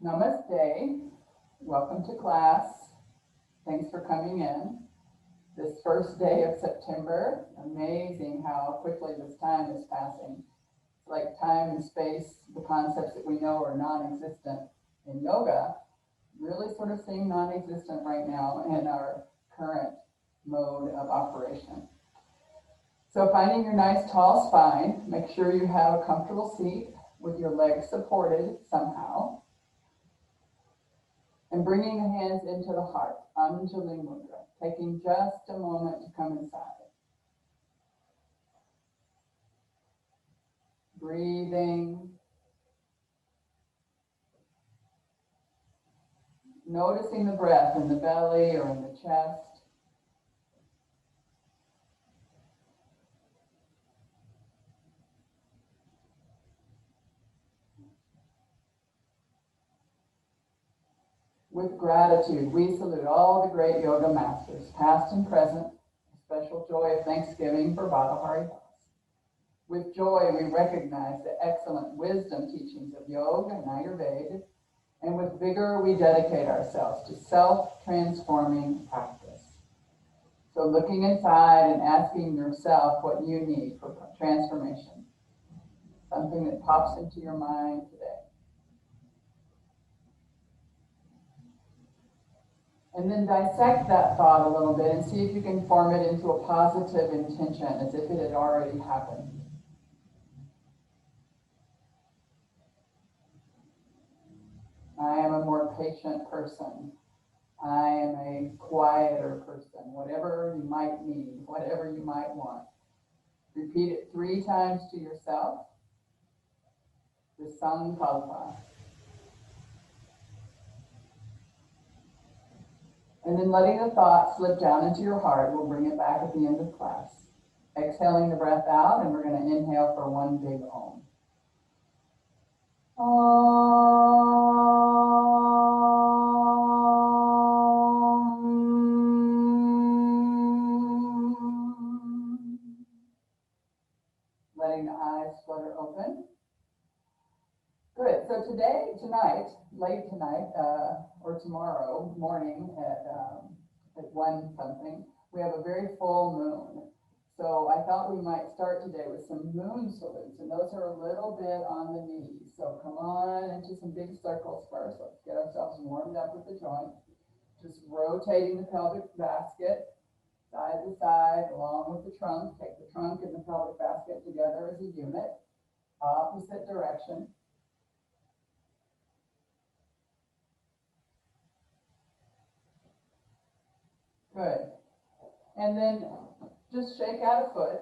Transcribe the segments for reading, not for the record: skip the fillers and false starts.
Namaste. Welcome to class. Thanks for coming in. This first day of September, amazing how quickly this time is passing. It's like time and space, the concepts that we know are non-existent in yoga, really sort of seem non-existent right now in our current mode of operation. So finding your nice tall spine, make sure you have a comfortable seat with your legs supported somehow. And bringing the hands into the heart, Anjali Mudra, taking just a moment to come inside. Breathing. Noticing the breath in the belly or in the chest. With gratitude, we salute all the great yoga masters, past and present, a special joy of thanksgiving for Baba Haridas. With joy, we recognize the excellent wisdom teachings of yoga and Ayurveda, and with vigor, we dedicate ourselves to self-transforming practice. So looking inside and asking yourself what you need for transformation, something that pops into your mind today. And then dissect that thought a little bit and see if you can form it into a positive intention as if it had already happened. I am a more patient person. I am a quieter person. Whatever you might need, whatever you might want. Repeat it 3 times to yourself. The Sankalpa. And then letting the thought slip down into your heart, we'll bring it back at the end of class. Exhaling the breath out, and we're going to inhale for one big Om. Letting the eyes flutter open. Good. So tonight, late tonight, or tomorrow morning at 1 something, we have a very full moon. So I thought we might start today with some moon salutes, and those are a little bit on the knees. So come on into some big circles first. Let's get ourselves warmed up with the joint. Just rotating the pelvic basket side to side along with the trunk. Take the trunk and the pelvic basket together as a unit, opposite direction. Good. And then just shake out a foot,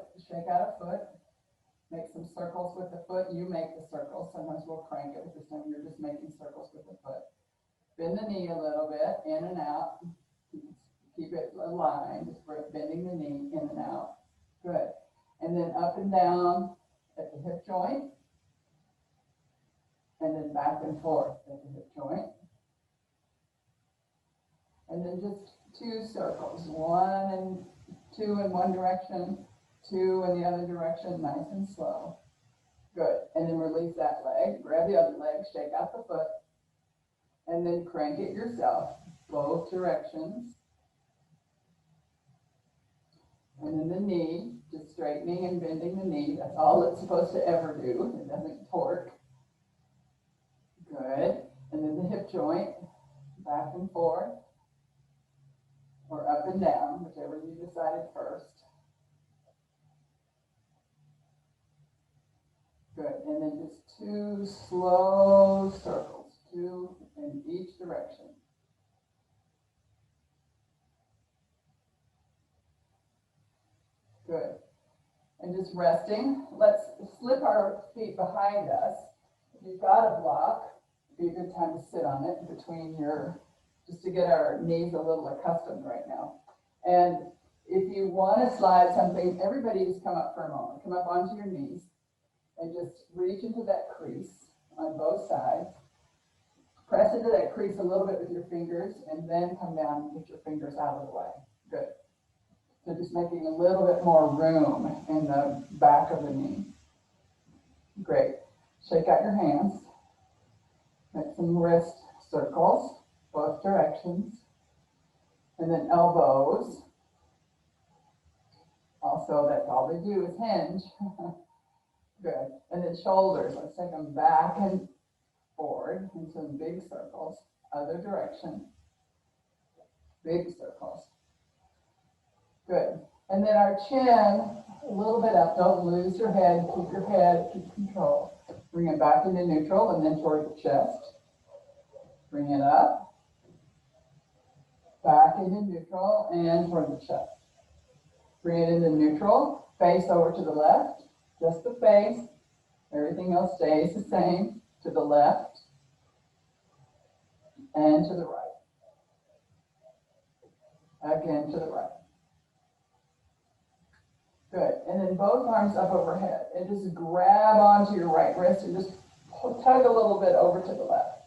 make some circles with the foot. You make the circles. Sometimes we'll crank it, but this time you're just making circles with the foot. Bend the knee a little bit, in and out. Keep it aligned, just bending the knee in and out. Good. And then up and down at the hip joint. And then back and forth at the hip joint. And then just 2 circles, 1 and 2 in one direction, 2 in the other direction, nice and slow. Good. And then release that leg, grab the other leg, shake out the foot, and then crank it yourself, both directions. And then the knee, just straightening and bending the knee. That's all it's supposed to ever do. It doesn't torque. Good. And then the hip joint, back and forth. Or up and down, whichever you decided first. Good, and then just 2 slow circles, 2 in each direction. Good, and just resting. Let's slip our feet behind us. If you've got a block, it'd be a good time to sit on it between just to get our knees a little accustomed right now. And if you want to slide something, everybody just come up for a moment. Come up onto your knees and just reach into that crease on both sides. Press into that crease a little bit with your fingers and then come down and get your fingers out of the way. Good. So just making a little bit more room in the back of the knee. Great. Shake out your hands. Make some wrist circles, both directions. And then elbows. Also, that's all they do is hinge. Good. And then shoulders. Let's take them back and forward in some big circles. Other direction. Big circles. Good. And then our chin, a little bit up. Don't lose your head. Keep your head. Keep control. Bring it back into neutral and then toward the chest. Bring it up. Back into neutral and toward the chest. Bring it into neutral. Face over to the left. Just the face. Everything else stays the same. To the left and to the right. Again to the right. Good. And then both arms up overhead. And just grab onto your right wrist and just tug a little bit over to the left.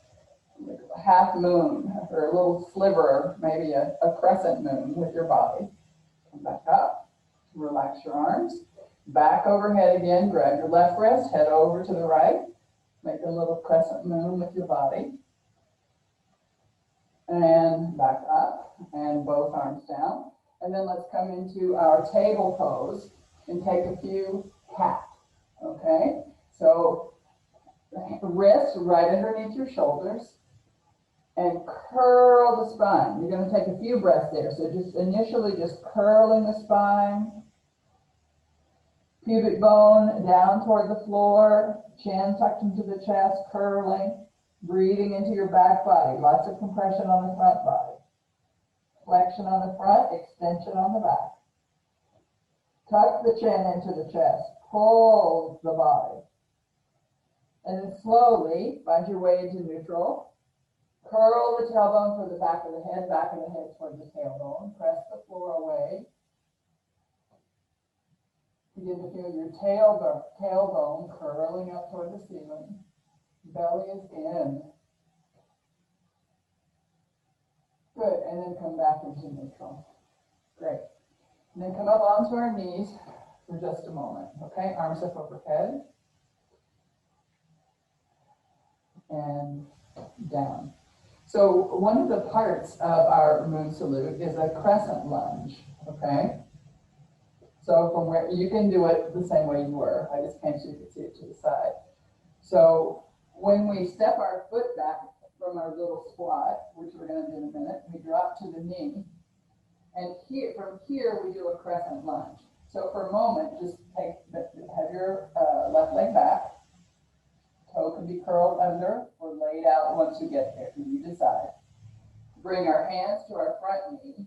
Like a half moon or a little sliver, maybe a crescent moon with your body. Come back up. Relax your arms. Back overhead again. Grab your left wrist. Head over to the right. Make a little crescent moon with your body. And back up. And both arms down. And then let's come into our table pose and take a few cat. Okay? So wrist right underneath your shoulders and curl the spine. You're going to take a few breaths there. So just initially just curling the spine. Pubic bone down toward the floor. Chin tucked into the chest, curling. Breathing into your back body. Lots of compression on the front body. Flexion on the front, extension on the back. Tuck the chin into the chest. Pull the body. And then slowly find your way into neutral. Curl the tailbone for the back of the head, back of the head toward the tailbone. Press the floor away. Begin to feel your tailbone curling up toward the ceiling. Belly is in. Good, and then come back into neutral. Great. And then come up onto our knees for just a moment. Okay, arms up overhead. And down. So one of the parts of our moon salute is a crescent lunge. Okay? So from where you can do it the same way you were. I just came so you could see it to the side. So when we step our foot back from our little squat, which we're going to do in a minute, we drop to the knee. And here, from here, we do a crescent lunge. So for a moment, just have your left leg back. Toe can be curled under or laid out once you get there, you decide. Bring our hands to our front knee.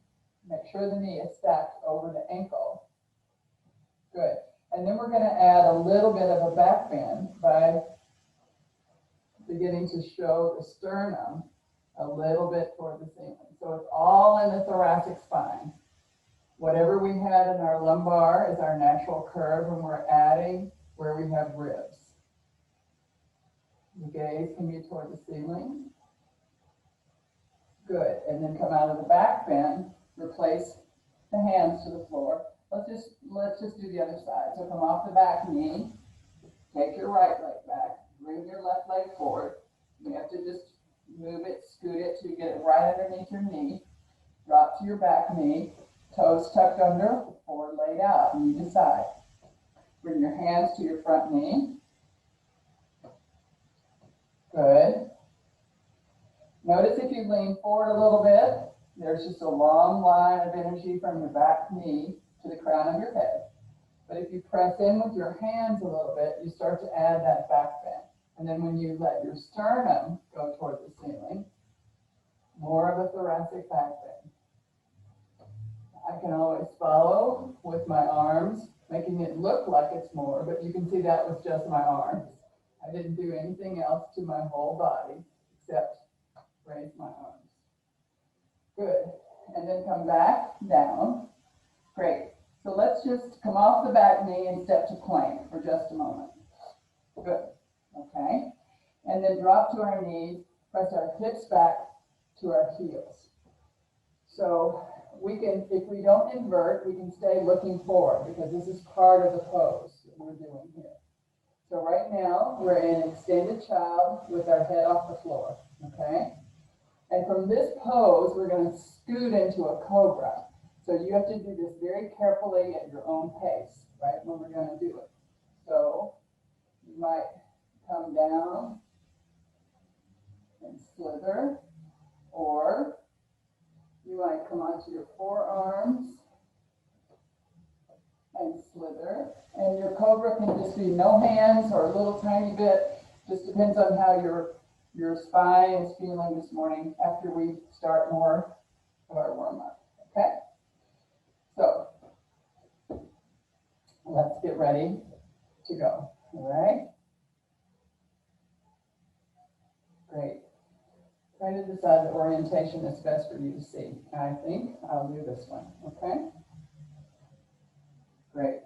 Make sure the knee is stacked over the ankle. Good. And then we're going to add a little bit of a back bend by beginning to show the sternum a little bit toward the ceiling. So it's all in the thoracic spine. Whatever we had in our lumbar is our natural curve, and we're adding where we have ribs. The gaze can be toward the ceiling. Good. And then come out of the back bend, replace the hands to the floor. Let's just do the other side. So come off the back knee, take your right leg back, bring your left leg forward. You have to just move it, scoot it to get it right underneath your knee. Drop to your back knee, toes tucked under or laid out, and you decide. Bring your hands to your front knee. Good. Notice if you lean forward a little bit, there's just a long line of energy from your back knee to the crown of your head. But if you press in with your hands a little bit, you start to add that back bend. And then when you let your sternum go toward the ceiling, more of a thoracic back bend. I can always follow with my arms, making it look like it's more, but you can see that was just my arms. I didn't do anything else to my whole body except raise my arms. Good. And then come back down. Great. So let's just come off the back knee and step to plank for just a moment. Good. Okay. And then drop to our knees, press our hips back to our heels. So we can, if we don't invert, we can stay looking forward because this is part of the pose that we're doing here. So right now, we're in extended child with our head off the floor, okay? And from this pose, we're going to scoot into a cobra. So you have to do this very carefully at your own pace, right, when we're going to do it. So you might come down and slither, or you might come onto your forearms and slither. And your cobra can just be no hands or a little tiny bit. Just depends on how your spine is feeling this morning after we start more of our warm-up. Okay? So let's get ready to go. All right? Great. Try to decide the orientation that's best for you to see. I think I'll do this one. Okay? Great.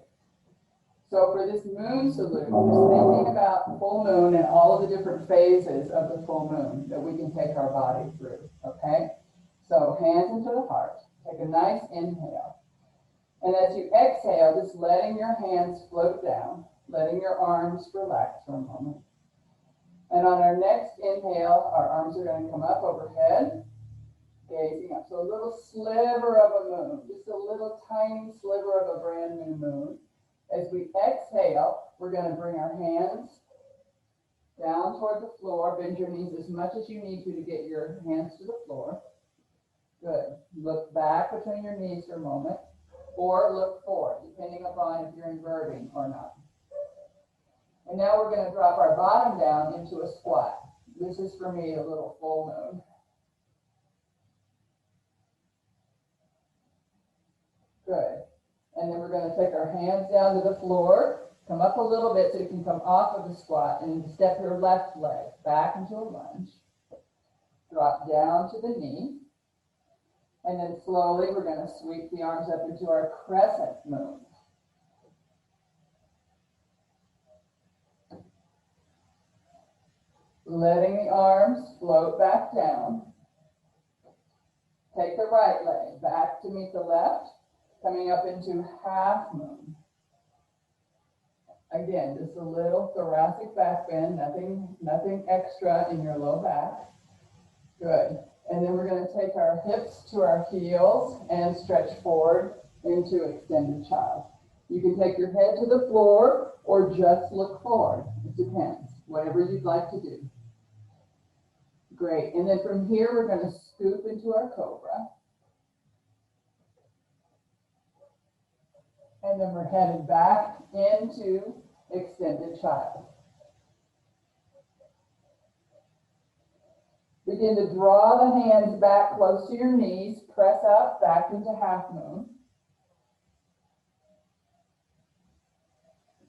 So for this moon salute, just thinking about full moon and all of the different phases of the full moon that we can take our body through. Okay? So hands into the heart. Take a nice inhale. And as you exhale, just letting your hands float down, letting your arms relax for a moment. And on our next inhale, our arms are going to come up overhead, gazing up. So a little sliver of a moon, just a little tiny sliver of a brand new moon. As we exhale, we're going to bring our hands down toward the floor. Bend your knees as much as you need to get your hands to the floor. Good. Look back between your knees for a moment, or look forward, depending upon if you're inverting or not. And now we're going to drop our bottom down into a squat. This is, for me, a little full moon. Good. And then we're going to take our hands down to the floor, come up a little bit so you can come off of the squat, and step your left leg back into a lunge. Drop down to the knee. And then slowly we're going to sweep the arms up into our crescent moon. Letting the arms float back down. Take the right leg back to meet the left, coming up into half moon. Again, just a little thoracic back bend, nothing extra in your low back. Good. And then we're going to take our hips to our heels and stretch forward into extended child. You can take your head to the floor or just look forward. It depends, whatever you'd like to do. Great. And then from here, we're going to scoop into our cobra. And then we're headed back into extended child. Begin to draw the hands back close to your knees. Press up back into half moon.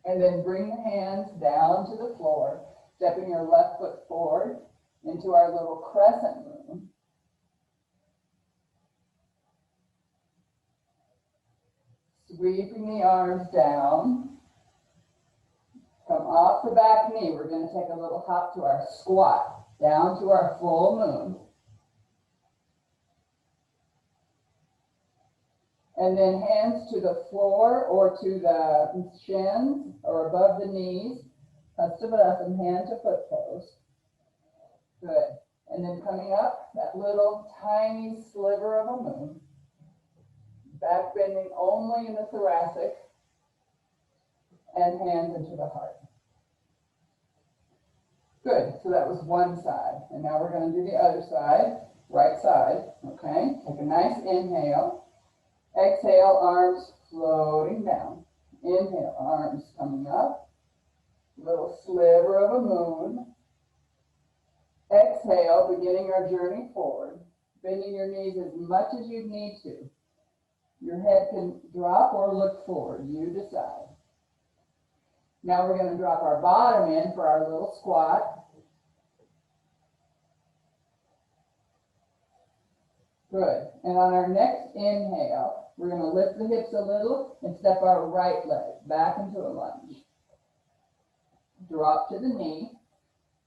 And then bring the hands down to the floor, stepping your left foot forward into our little crescent moon. Sweeping the arms down. Come off the back knee. We're going to take a little hop to our squat, down to our full moon. And then hands to the floor or to the shins or above the knees. Hastabhadasana, hand to foot pose. Good. And then coming up, that little tiny sliver of a moon. Back bending only in the thoracic. And hands into the heart. Good. So that was one side. And now we're going to do the other side, right side. Okay. Take a nice inhale. Exhale, arms floating down. Inhale, arms coming up. Little sliver of a moon. Exhale, beginning our journey forward. Bending your knees as much as you need to. Your head can drop or look forward. You decide. Now we're going to drop our bottom in for our little squat. Good. And on our next inhale, we're going to lift the hips a little and step our right leg back into a lunge. Drop to the knee.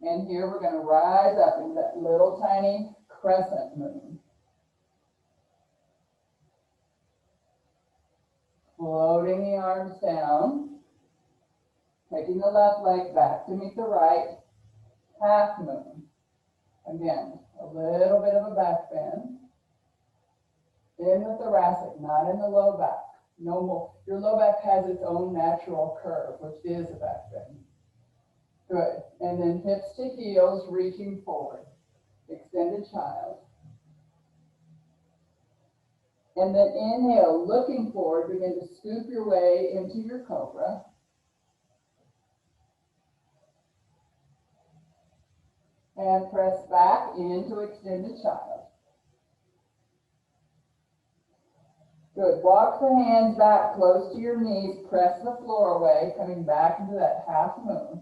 And here we're going to rise up into that little tiny crescent moon. Floating the arms down. Taking the left leg back to meet the right. Half moon. Again, A little bit of a back bend. In the thoracic, not in the low back. No more. Your low back has its own natural curve, which is a back bend. Good. And then hips to heels, reaching forward. Extended child. And then inhale, looking forward, begin to scoop your way into your cobra. And press back into extended child. Good. Walk the hands back close to your knees, press the floor away, coming back into that half moon.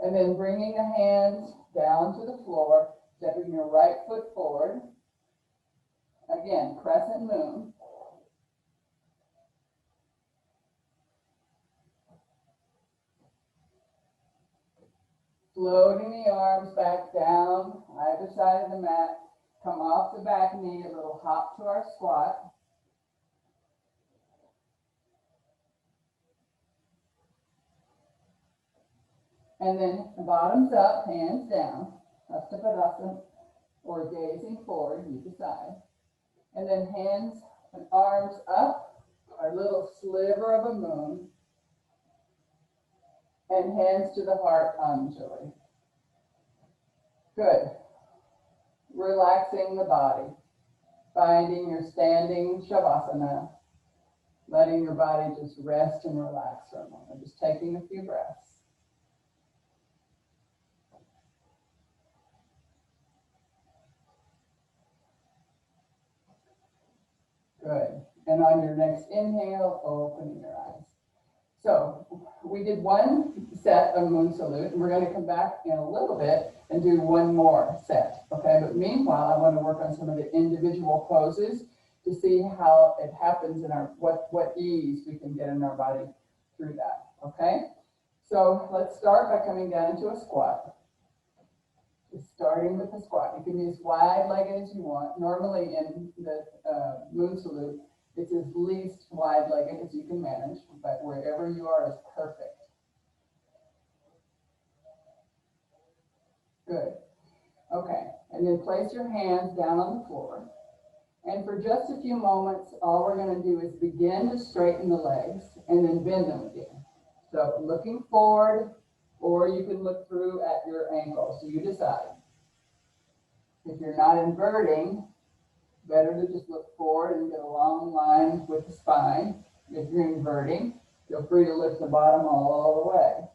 And then bringing the hands down to the floor, stepping your right foot forward. Again, crescent moon. Floating the arms back down, either side of the mat. Come off the back knee, a little hop to our squat. And then bottoms up, hands down, Hasta Padasana, or gazing forward, you decide. And then hands and arms up, our little sliver of a moon. And hands to the heart, Anjali. Good. Relaxing the body. Finding your standing Shavasana. Letting your body just rest and relax for a moment. Just taking a few breaths. Good. And on your next inhale, opening your eyes. So we did one set of moon salute, and we're going to come back in a little bit and do one more set. Okay, but meanwhile, I want to work on some of the individual poses to see how it happens in our, what ease we can get in our body through that. Okay, so let's start by coming down into a squat. Just starting with the squat. You can be as wide-legged as you want. Normally in the moon salute, it's as least wide-legged as you can manage, but wherever you are is perfect. Good. Okay, and then place your hands down on the floor. And for just a few moments, all we're going to do is begin to straighten the legs and then bend them again. So looking forward, or you can look through at your ankles, so you decide. If you're not inverting, better to just look forward and get a long line with the spine. If you're inverting, feel free to lift the bottom all the way.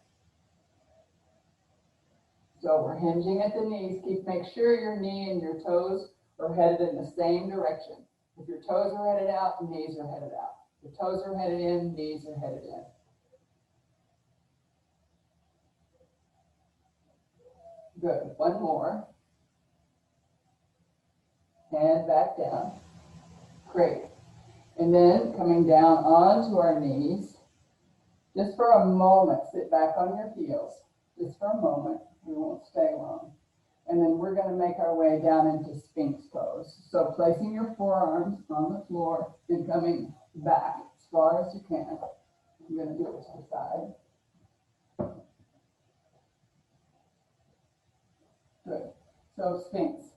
So we're hinging at the knees. Make sure your knee and your toes are headed in the same direction. If your toes are headed out, knees are headed out. If your toes are headed in, knees are headed in. Good. One more. And back down. Great. And then coming down onto our knees, just for a moment, sit back on your heels. Just for a moment. We won't stay long. And then we're going to make our way down into Sphinx pose. So placing your forearms on the floor and coming back as far as you can. I'm going to do it to the side. Good. So Sphinx.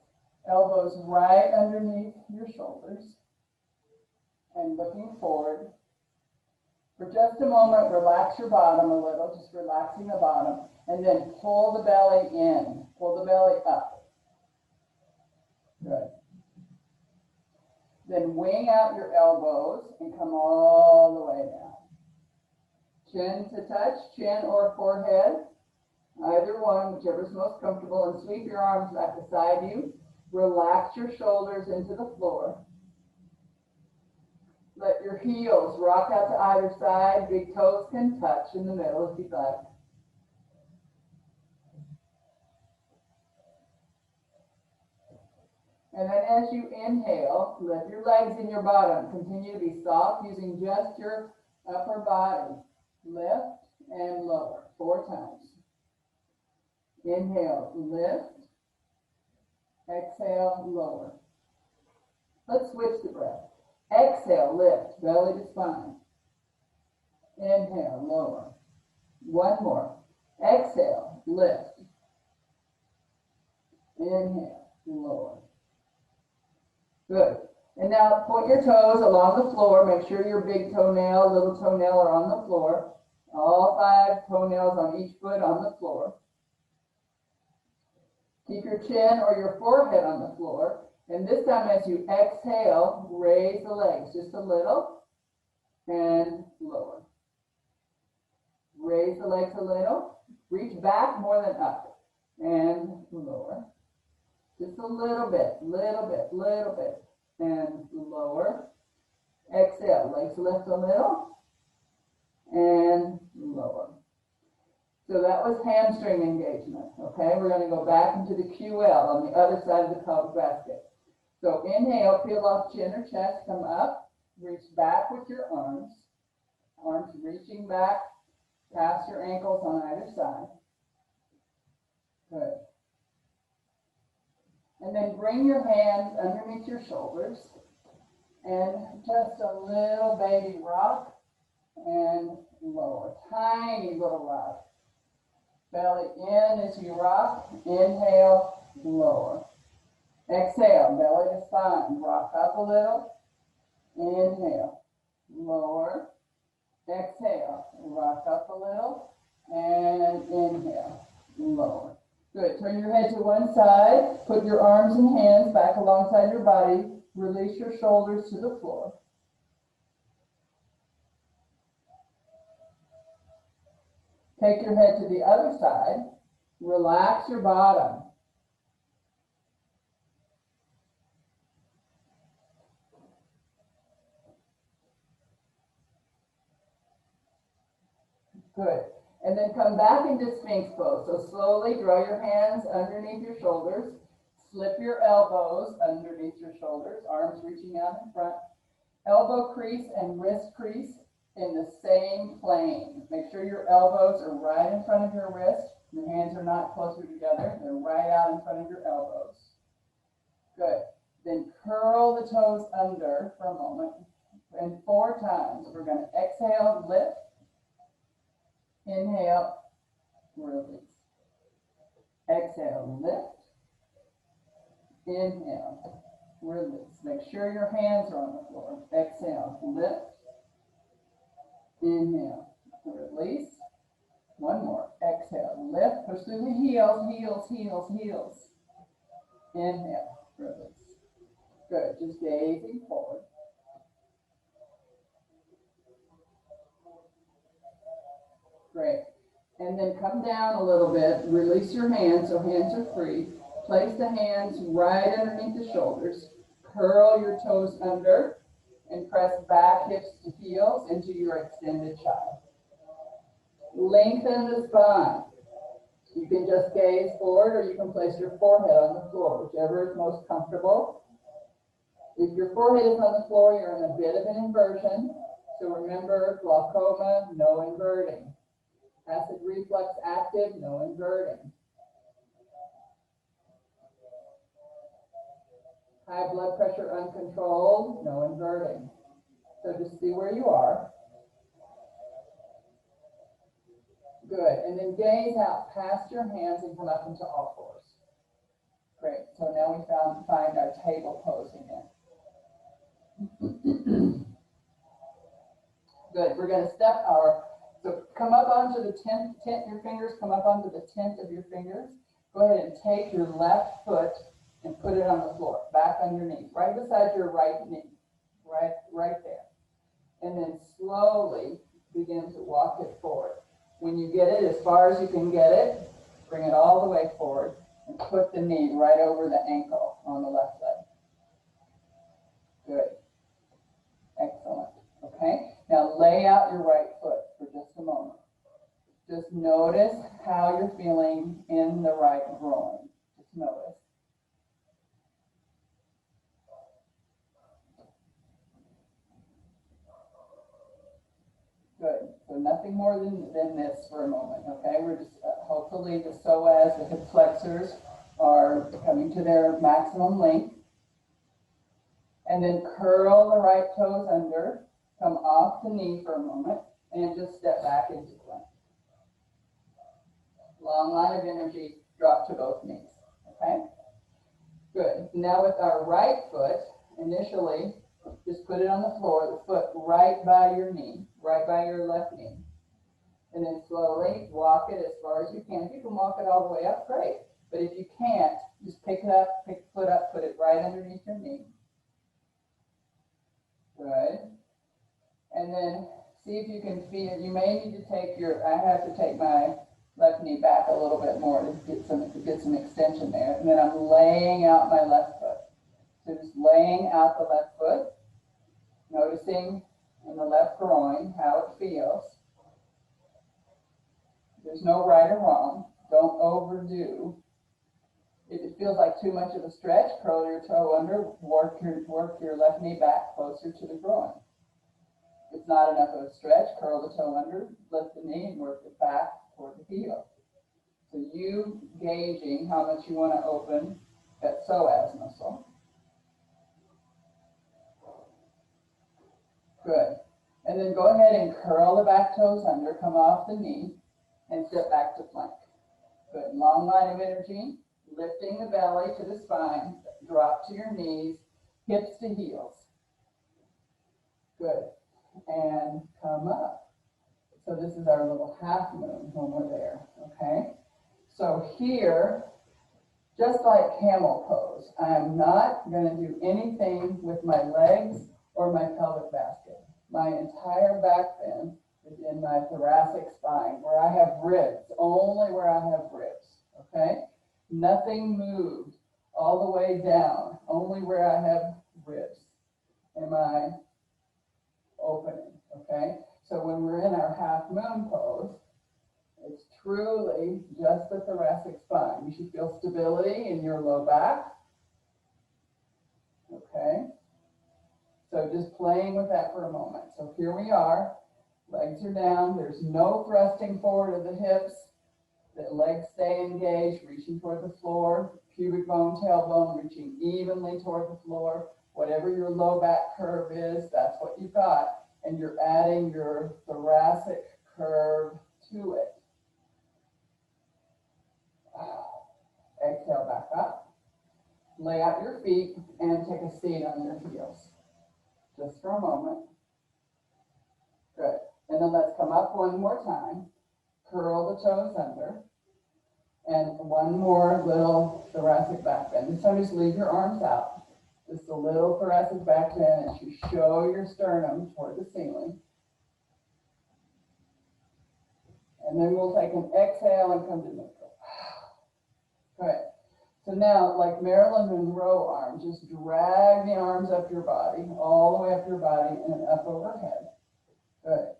Elbows right underneath your shoulders. And looking forward. For just a moment, relax your bottom a little, just relaxing the bottom. And then pull the belly in. Pull the belly up. Good. Then wing out your elbows and come all the way down. Chin to touch, chin or forehead. Either one, whichever's most comfortable. And sweep your arms back beside you. Relax your shoulders into the floor. Let your heels rock out to either side. Big toes can touch in the middle if you'd like. And then as you inhale, let your legs in your bottom continue to be soft using just your upper body. Lift and lower 4 times. Inhale, lift. Exhale, lower. Let's switch the breath. Exhale, lift, belly to spine. Inhale, lower. One more. Exhale, lift. Inhale, lower. Good. And now point your toes along the floor. Make sure your big toenail, little toenail are on the floor. All 5 toenails on each foot on the floor. Keep your chin or your forehead on the floor. And this time as you exhale, raise the legs just a little and lower. Raise the legs a little. Reach back more than up and lower. Just a little bit, and lower. Exhale, legs lift a little and lower. So that was hamstring engagement, okay? We're going to go back into the QL on the other side of the pelvic basket. So inhale, peel off chin or chest, come up, reach back with your arms. Arms reaching back past your ankles on either side. Good. And then bring your hands underneath your shoulders and just a little baby rock and lower. Tiny little rock. Belly in as you rock. Inhale, lower. Exhale, belly to spine. Rock up a little. Inhale, lower. Exhale, rock up a little. And inhale, lower. Good. Turn your head to one side. Put your arms and hands back alongside your body. Release your shoulders to the floor. Take your head to the other side. Relax your bottom. Good. And then come back into Sphinx pose. So slowly draw your hands underneath your shoulders. Slip your elbows underneath your shoulders. Arms reaching out in front. Elbow crease and wrist crease in the same plane. Make sure your elbows are right in front of your wrist. Your hands are not closer together. They're right out in front of your elbows. Good. Then curl the toes under for a moment. And 4 times. We're going to exhale, lift. Inhale, release. Exhale, lift. Inhale, release. Make sure your hands are on the floor. Exhale, lift. Inhale, release. One more. Exhale, lift. Push through the heels, heels, heels, heels. Inhale, release. Good. Just gazing forward. Great. And then come down a little bit. Release your hands so hands are free. Place the hands right underneath the shoulders. Curl your toes under and press back hips to heels into your extended child. Lengthen the spine. You can just gaze forward or you can place your forehead on the floor, whichever is most comfortable. If your forehead is on the floor, you're in a bit of an inversion. So remember, glaucoma, no inverting. Acid reflux active, no inverting. High blood pressure uncontrolled, no inverting. So just see where you are. Good. And then gaze out past your hands and come up into all fours. Great. So now we find our table pose again. Good. We're going to step so come up onto the your fingers come up onto the tent of your fingers. Go ahead and take your left foot and put it on the floor, back underneath, right beside your right knee, right there. And then slowly begin to walk it forward. When you get it as far as you can get it, bring it all the way forward and put the knee right over the ankle on the left leg. Good. Excellent. Okay. Now lay out your right foot for just a moment. Just notice how you're feeling in the right groin. Just notice. Good. So nothing more than this for a moment, okay? We're just, hopefully the psoas, the hip flexors, are coming to their maximum length. And then curl the right toes under, come off the knee for a moment, and just step back into plank. long line of energy, drop to both knees, okay? Good. Now with our right foot, initially, just put it on the floor, the foot right by your knee, right by your left knee. And then slowly walk it as far as you can. If you can walk it all the way up, great. But if you can't, just pick it up, pick the foot up, put it right underneath your knee. Good. And then see if you can feel, you may need to take your, I have to take my left knee back a little bit more to get some extension there. And then I'm laying out my left foot. So just laying out the left foot, noticing in the left groin how it feels. There's no right or wrong. Don't overdo. If it feels like too much of a stretch, curl your toe under, work your left knee back closer to the groin. If it's not enough of a stretch, curl the toe under, lift the knee, and work it back toward the heel. So you gauging how much you want to open that psoas muscle. Good. And then go ahead and curl the back toes under, come off the knee, and sit back to plank. Good. Long line of energy, lifting the belly to the spine, drop to your knees, hips to heels. Good. And come up. So this is our little half moon when we're there, okay? So here, just like camel pose, I am not going to do anything with my legs or my pelvic basket. My entire back bend is in my thoracic spine, where I have ribs, only where I have ribs, okay? Nothing moved all the way down, only where I have ribs. Am I opening, okay? So when we're in our half moon pose, it's truly just the thoracic spine. You should feel stability in your low back, okay? So just playing with that for a moment. So here we are, legs are down, there's no thrusting forward of the hips, the legs stay engaged, reaching toward the floor, pubic bone, tailbone, reaching evenly toward the floor. Whatever your low back curve is, that's what you've got. And you're adding your thoracic curve to it. Exhale back up. Lay out your feet and take a seat on your heels. Just for a moment. Good. And then let's come up one more time. Curl the toes under. And one more little thoracic back bend. This time just leave your arms out. Just a little thoracic back bend as you show your sternum toward the ceiling. And then we'll take an exhale and come to neutral. Good. So now, like Marilyn Monroe arms, just drag the arms up your body, all the way up your body and up overhead. Good.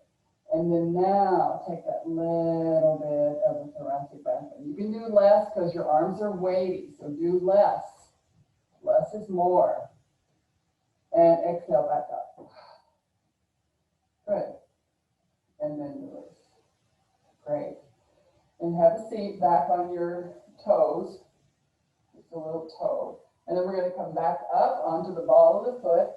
And then now, take that little bit of the thoracic back bend. You can do less because your arms are weighty, so do less. Less is more. And exhale back up. Good. And then release. Great. And have a seat back on your toes. Just a little toe. And then we're going to come back up onto the ball of the foot.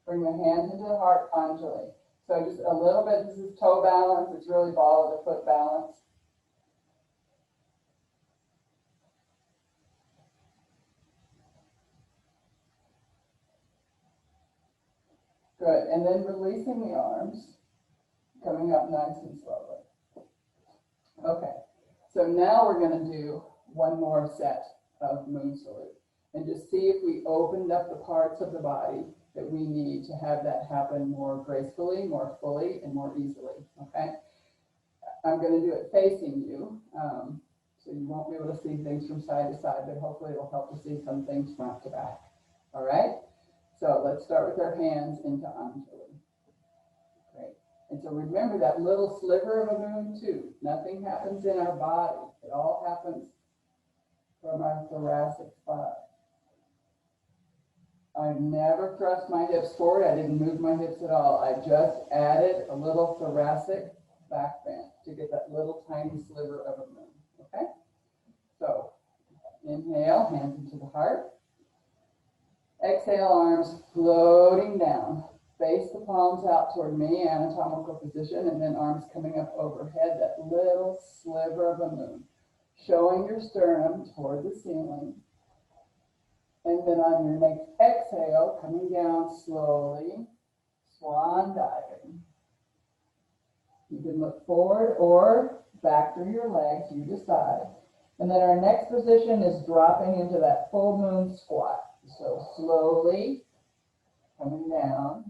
Bring the hands into the heart, Anjali. So just a little bit, this is toe balance. It's really ball of the foot balance. Good. And then releasing the arms, coming up nice and slowly. Okay. So now we're going to do one more set of moon salute. And just see if we opened up the parts of the body that we need to have that happen more gracefully, more fully, and more easily, okay? I'm going to do it facing you, so you won't be able to see things from side to side, but hopefully it will help to see some things front to back, all right? So let's start with our hands into Anjali. Great. And so remember that little sliver of a moon too. Nothing happens in our body. It all happens from our thoracic spine. I never thrust my hips forward. I didn't move my hips at all. I just added a little thoracic back bend to get that little tiny sliver of a moon, okay? So inhale, hands into the heart. Exhale, arms floating down. Face the palms out toward me, anatomical position, and then arms coming up overhead, that little sliver of a moon, showing your sternum toward the ceiling. And then on your next exhale, coming down slowly, swan diving. You can look forward or back through your legs, you decide. And then our next position is dropping into that full moon squat. So slowly coming down.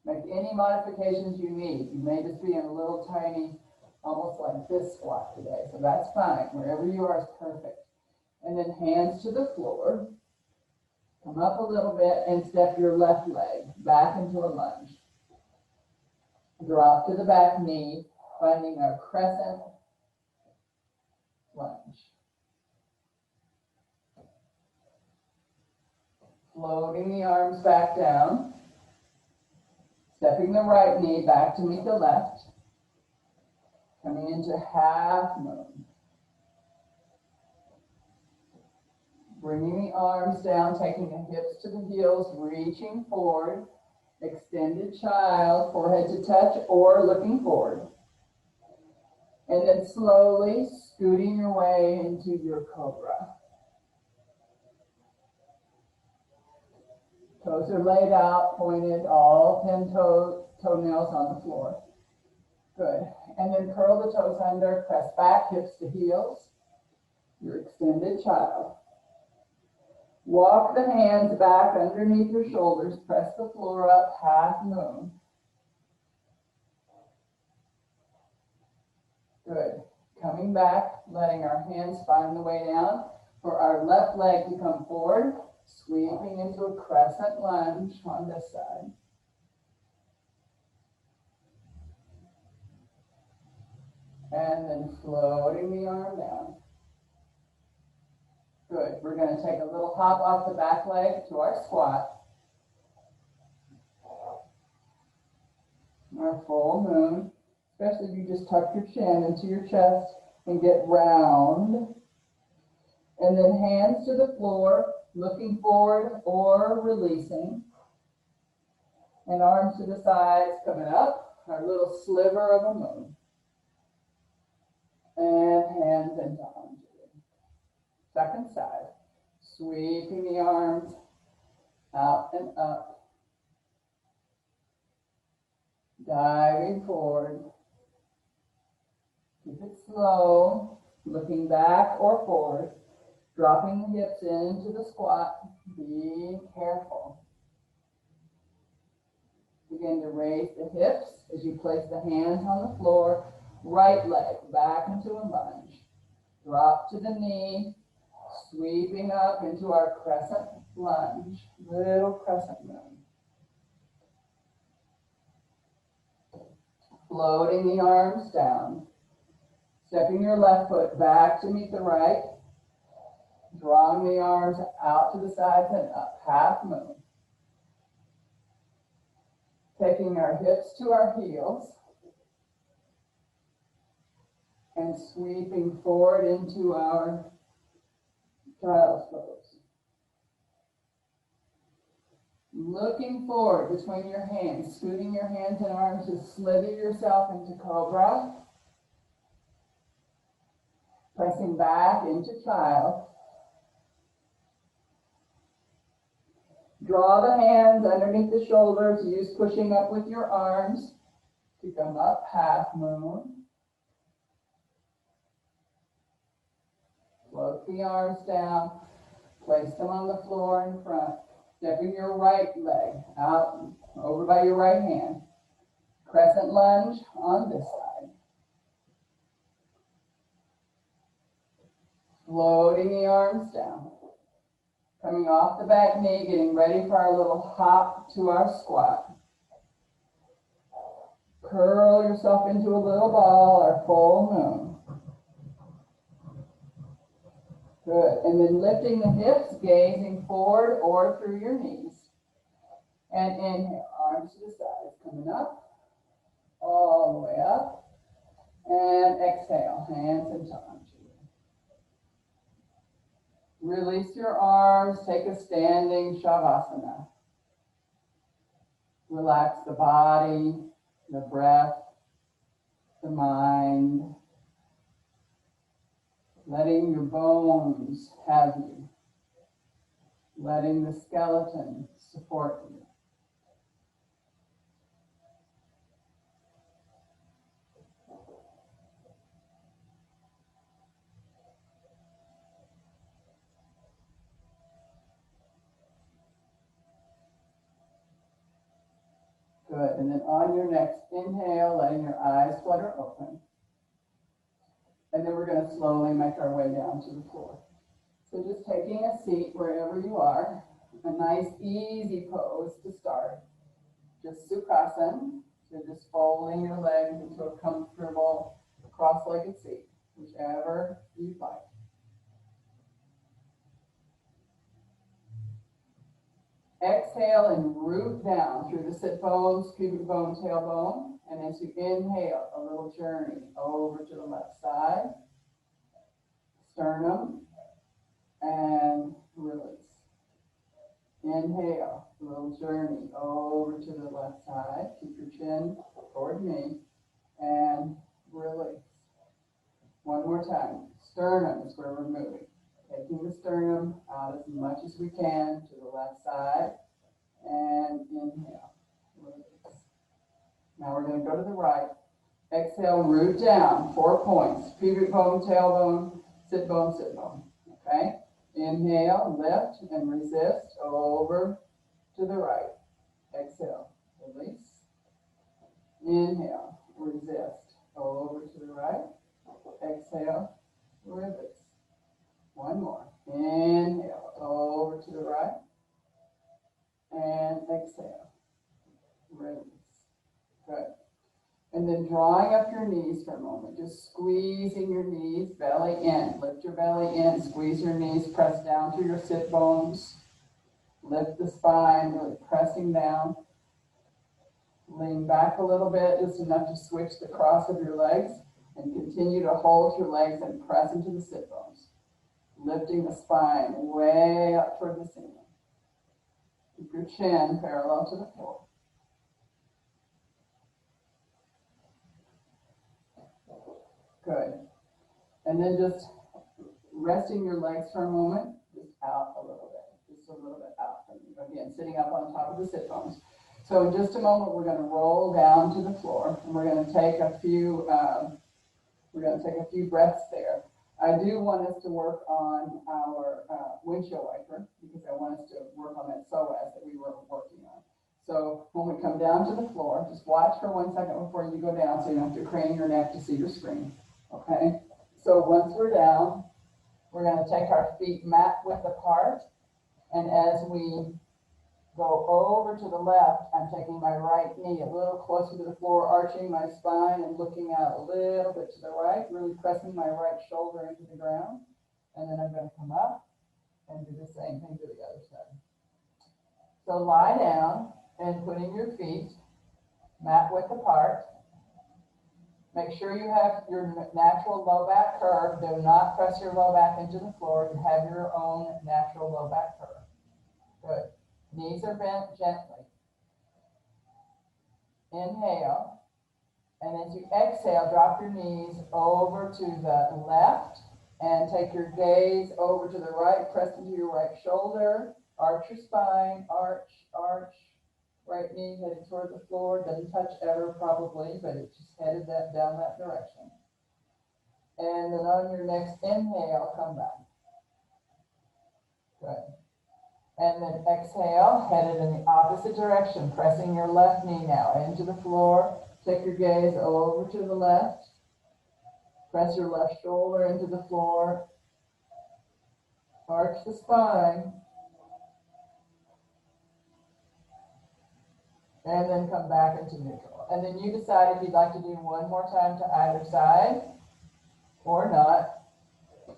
Make any modifications you need. You may just be in a little tiny, almost like this squat today. So that's fine. Wherever you are is perfect. And then hands to the floor. Come up a little bit and step your left leg back into a lunge. Drop to the back knee, finding a crescent lunge. Floating the arms back down. Stepping the right knee back to meet the left. Coming into half moon. Bringing the arms down, taking the hips to the heels, reaching forward. Extended child, forehead to touch or looking forward. And then slowly scooting your way into your cobra. Toes are laid out, pointed, all 10 toenails on the floor. Good. And then curl the toes under, press back, hips to heels. Your extended child. Walk the hands back underneath your shoulders, press the floor up, half moon. Good. Coming back, letting our hands find the way down for our left leg to come forward, sweeping into a crescent lunge on this side. And then floating the arm down. Good. We're going to take a little hop off the back leg to our squat. Our full moon, especially if you just tuck your chin into your chest and get round. And then hands to the floor, looking forward or releasing. And arms to the sides, coming up, our little sliver of a moon. And hands into arms. Second side, sweeping the arms out and up, diving forward. Keep it slow, looking back or forward, dropping the hips into the squat. Be careful. Begin to raise the hips as you place the hands on the floor. Right leg back into a lunge. Drop to the knee. Sweeping up into our crescent lunge, little crescent moon. Floating the arms down. Stepping your left foot back to meet the right. Drawing the arms out to the sides and up, half moon. Taking our hips to our heels. And sweeping forward into our child's pose. Looking forward between your hands, scooting your hands and arms to slither yourself into cobra. Pressing back into child. Draw the hands underneath the shoulders. Use pushing up with your arms to come up, half moon. Float the arms down, place them on the floor in front, stepping your right leg out over by your right hand. Crescent lunge on this side. Floating the arms down. Coming off the back knee, getting ready for our little hop to our squat. Curl yourself into a little ball, our full moon. Good. And then lifting the hips, gazing forward or through your knees. And inhale, arms to the sides, coming up, all the way up. And exhale, hands into arms. Release your arms, take a standing Shavasana. Relax the body, the breath, the mind, letting your bones have you, letting the skeleton support you. Good, and then on your next inhale, letting your eyes flutter open. And then we're going to slowly make our way down to the floor. So just taking a seat wherever you are, a nice easy pose to start. Just Sukhasana, so just folding your legs into a comfortable cross-legged seat, whichever you'd like. Exhale and root down through the sit bones, pubic bone, tailbone. And as you inhale, a little journey over to the left side, sternum, and release. Inhale, a little journey over to the left side. Keep your chin toward me, and release. One more time. Sternum is where we're moving. Taking the sternum out as much as we can to the left side, and inhale, release. Now we're going to go to the right. Exhale, root down, 4 points. Pubic bone, tailbone, sit bone, sit bone. Okay? Inhale, lift and resist over to the right. Exhale, release. Inhale, resist over to the right. Exhale, release. One more. Inhale, over to the right. And exhale, release. Good. And then drawing up your knees for a moment, just squeezing your knees, belly in. Lift your belly in, squeeze your knees, press down through your sit bones. Lift the spine, really pressing down. Lean back a little bit, just enough to switch the cross of your legs, and continue to hold your legs and press into the sit bones. Lifting the spine way up toward the ceiling. Keep your chin parallel to the floor. Good. And then just resting your legs for a moment, just out a little bit, just a little bit out from you. Again, sitting up on top of the sit bones. So in just a moment, we're going to roll down to the floor, and we're going to take a few breaths there. I do want us to work on our windshield wiper, because I want us to work on that psoas that we were working on. So when we come down to the floor, just watch for 1 second before you go down, so you don't have to crane your neck to see your screen. Okay, so once we're down, we're going to take our feet mat width apart, and as we go over to the left, I'm taking my right knee a little closer to the floor, arching my spine and looking out a little bit to the right, really pressing my right shoulder into the ground, and then I'm going to come up and do the same thing to the other side. So lie down and putting your feet mat width apart. Make sure you have your natural low back curve. Do not press your low back into the floor. You have your own natural low back curve. Good. Knees are bent gently. Inhale. And as you exhale, drop your knees over to the left and take your gaze over to the right. Press into your right shoulder. Arch your spine. Arch, arch. Right knee headed toward the floor, doesn't touch ever probably, but it's just headed down that direction. And then on your next inhale, come back. Good. And then exhale, headed in the opposite direction, pressing your left knee now into the floor. Take your gaze over to the left. Press your left shoulder into the floor. Arch the spine. And then come back into neutral. And then you decide if you'd like to do one more time to either side or not.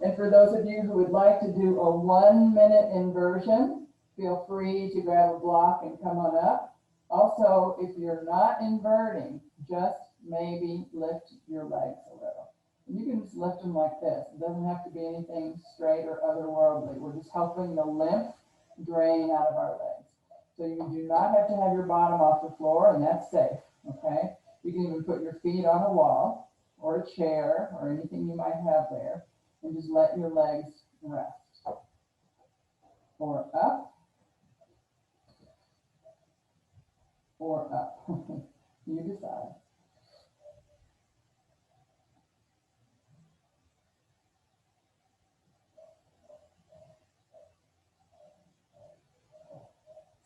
And for those of you who would like to do a 1 minute inversion, feel free to grab a block and come on up. Also, if you're not inverting, just maybe lift your legs a little. And you can just lift them like this. It doesn't have to be anything straight or otherworldly. We're just helping the lymph drain out of our legs. So you do not have to have your bottom off the floor, and that's safe, okay? You can even put your feet on a wall or a chair or anything you might have there, and just let your legs rest. Or up, or up. You decide.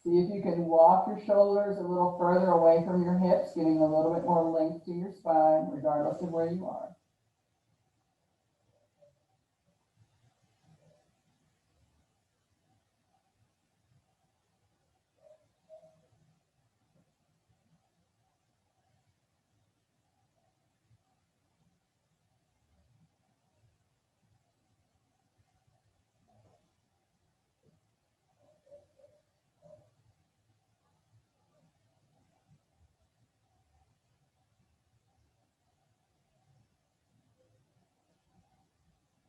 See if you can walk your shoulders a little further away from your hips, giving a little bit more length to your spine, regardless of where you are.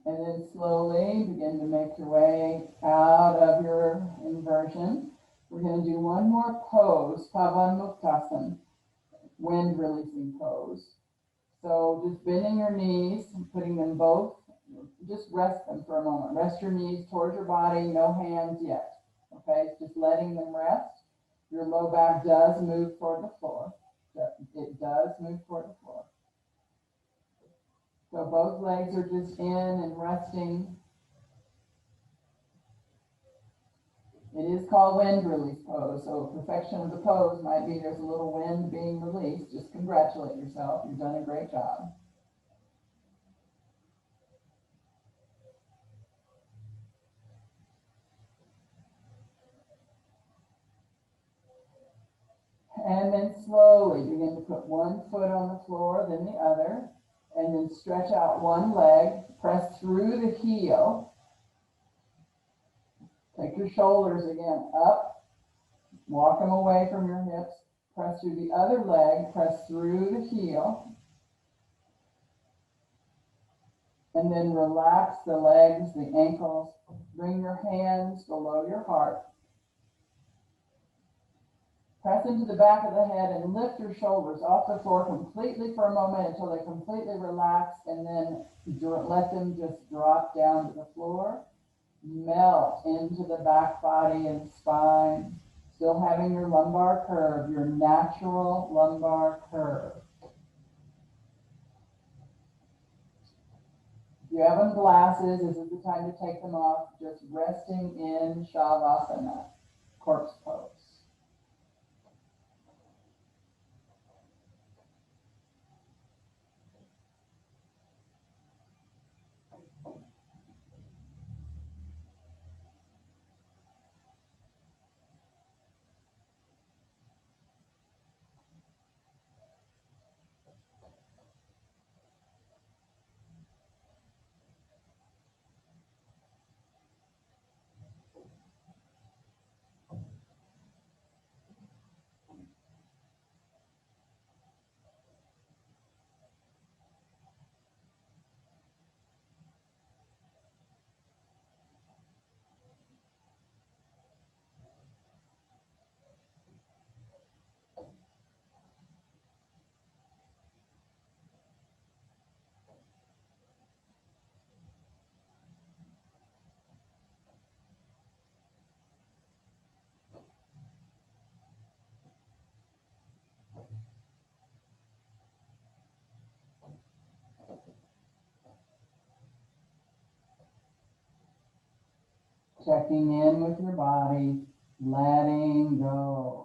And then slowly begin to make your way out of your inversion. We're going to do one more pose, Pavanmuktasan, wind releasing pose. So just bending your knees and putting them both, just rest them for a moment. Rest your knees towards your body, no hands yet. Okay, just letting them rest. Your low back does move toward the floor. It does move toward the floor. So both legs are just in and resting. It is called wind release pose. So perfection of the pose might be there's a little wind being released. Just congratulate yourself. You've done a great job. And then slowly begin to put one foot on the floor, then the other, and then stretch out one leg, press through the heel. Take your shoulders again up, walk them away from your hips, press through the other leg, press through the heel, and then relax the legs, the ankles, bring your hands below your heart. Press into the back of the head and lift your shoulders off the floor completely for a moment until they completely relax, and then let them just drop down to the floor. Melt into the back body and spine, still having your lumbar curve, your natural lumbar curve. If you have on glasses, this is the time to take them off, just resting in Shavasana, corpse pose. Checking in with your body, letting go.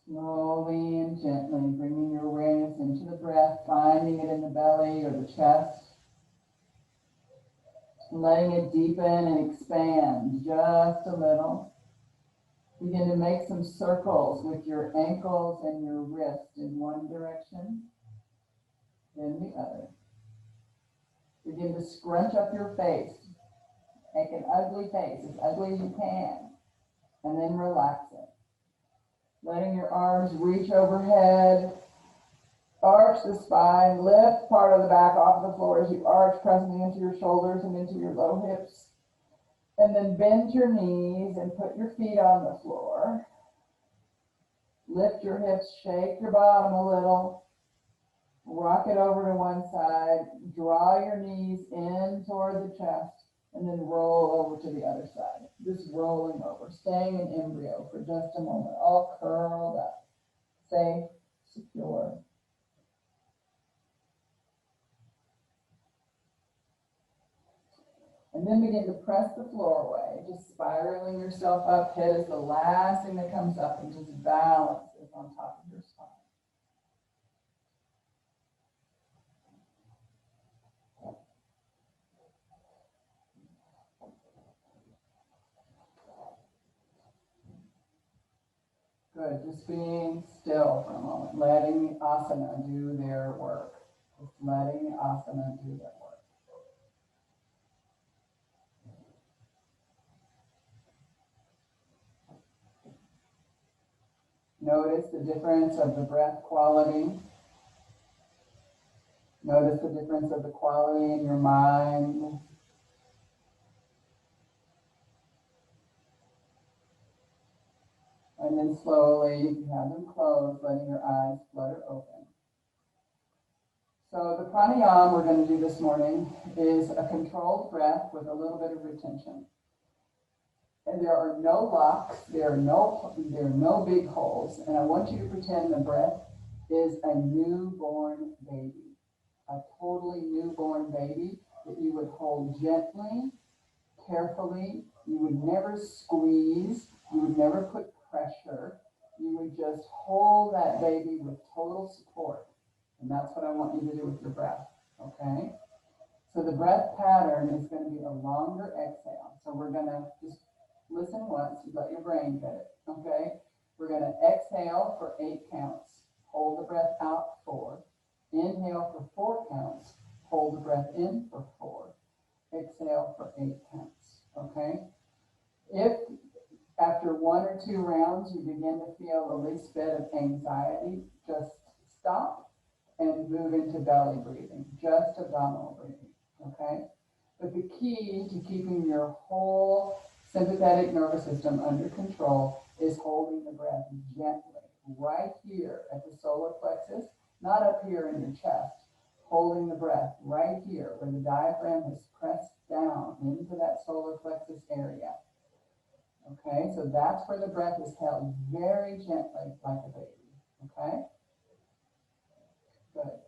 Slowly and gently bringing your awareness into the breath, finding it in the belly or the chest, letting it deepen and expand just a little. Begin to make some circles with your ankles and your wrist in one direction, then the other. Begin to scrunch up your face. Make an ugly face, as ugly as you can, and then relax it. Letting your arms reach overhead, arch the spine, lift part of the back off the floor as you arch, pressing into your shoulders and into your low hips. And then bend your knees and put your feet on the floor. Lift your hips, shake your bottom a little. Rock it over to one side. Draw your knees in toward the chest. And then roll over to the other side. Just rolling over, staying in embryo for just a moment, all curled up, safe, secure. And then begin to press the floor away, just spiraling yourself up. Head is the last thing that comes up, and just balance is on top of your spine. Good, just being still for a moment, letting the asana do their work. Just letting the asana do their work. Notice the difference of the breath quality. Notice the difference of the quality in your mind. And then slowly, you have them closed, letting your eyes flutter open. So the pranayama we're going to do this morning is a controlled breath with a little bit of retention. And there are no locks, there are no big holes, and I want you to pretend the breath is a newborn baby, a totally newborn baby that you would hold gently, carefully. You would never squeeze, you would never put pressure. You would just hold that baby with total support. And that's what I want you to do with your breath, okay? So the breath pattern is going to be a longer exhale. So we're going to just listen once, let your brain get it, okay? We're going to exhale for 8 counts. Hold the breath out 4. Inhale for 4 counts. Hold the breath in for 4. Exhale for 8 counts, okay? If after 1 or 2 rounds you begin to feel the least bit of anxiety, just stop and move into belly breathing, just abdominal breathing, okay? But the key to keeping your whole sympathetic nervous system under control is holding the breath gently, right here at the solar plexus, not up here in your chest, holding the breath right here where the diaphragm is pressed down into that solar plexus area. Okay, so that's where the breath is held very gently like a baby, okay? Good.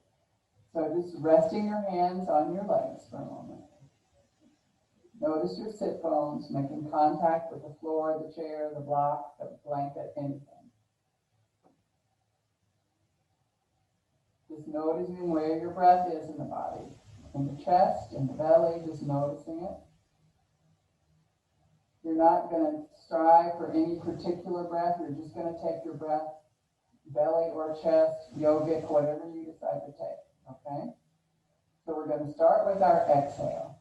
So just resting your hands on your legs for a moment. Notice your sit bones making contact with the floor, the chair, the block, the blanket, anything. Just noticing where your breath is in the body. In the chest, in the belly, just noticing it. You're not going to strive for any particular breath. You're just going to take your breath, belly or chest, yogic, whatever you decide to take, okay? So we're going to start with our exhale.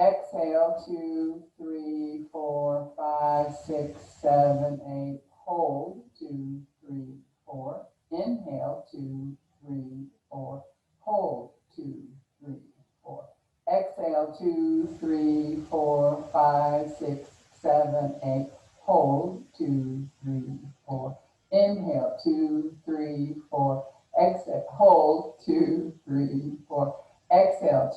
Exhale, 2, 3, 4, 5, 6, 7, 8. Hold, 2, 3, 4. Inhale, 2, 3, 4. Hold, 2, 3, 4. Exhale, 2, 3, 4, 5, 6, 7, 8. Hold, 2, 3, 4. Inhale, 2, 3, 4. Exhale, hold, 2, 3, 4. Exhale,